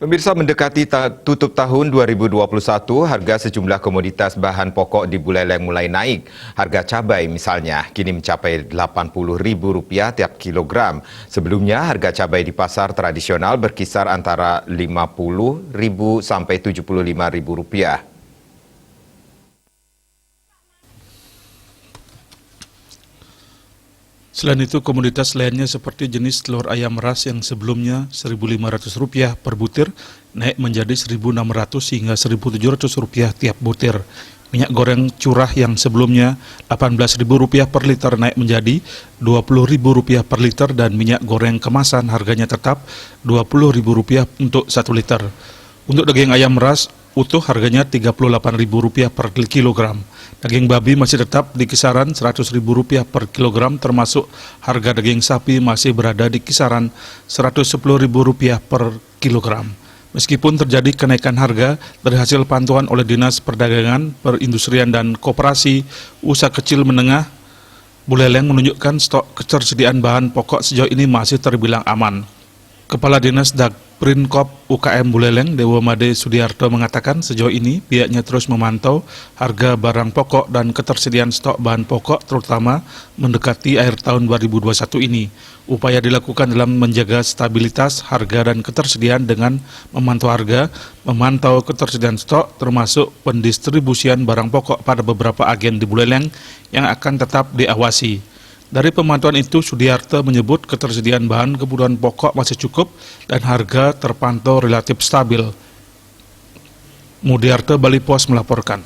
Pemirsa, mendekati tutup tahun 2021, harga sejumlah komoditas bahan pokok di Buleleng mulai naik. Harga cabai misalnya kini mencapai Rp80.000 tiap kilogram. Sebelumnya harga cabai di pasar tradisional berkisar antara Rp50.000 sampai Rp75.000. Selain itu, komoditas lainnya seperti jenis telur ayam ras yang sebelumnya Rp1.500 per butir naik menjadi Rp1.600 hingga Rp1.700 tiap butir. Minyak goreng curah yang sebelumnya Rp18.000 per liter naik menjadi Rp20.000 per liter dan minyak goreng kemasan harganya tetap Rp20.000 untuk 1 liter. Untuk daging ayam ras utuh harganya Rp38.000 per kilogram. Daging babi masih tetap di kisaran Rp100.000 per kilogram, termasuk harga daging sapi masih berada di kisaran Rp110.000 per kilogram. Meskipun terjadi kenaikan harga dari hasil pantauan oleh Dinas Perdagangan, Perindustrian dan Koperasi Usaha Kecil Menengah, Buleleng menunjukkan stok ketersediaan bahan pokok sejauh ini masih terbilang aman. Kepala Dinas Dagprinkop UKM Buleleng, Dewa Made Sudiarto mengatakan sejauh ini pihaknya terus memantau harga barang pokok dan ketersediaan stok bahan pokok terutama mendekati akhir tahun 2021 ini. Upaya dilakukan dalam menjaga stabilitas harga dan ketersediaan dengan memantau harga, memantau ketersediaan stok termasuk pendistribusian barang pokok pada beberapa agen di Buleleng yang akan tetap diawasi. Dari pemantauan itu, Sudiarto menyebut ketersediaan bahan kebutuhan pokok masih cukup dan harga terpantau relatif stabil. Mudiarto Bali Pos melaporkan.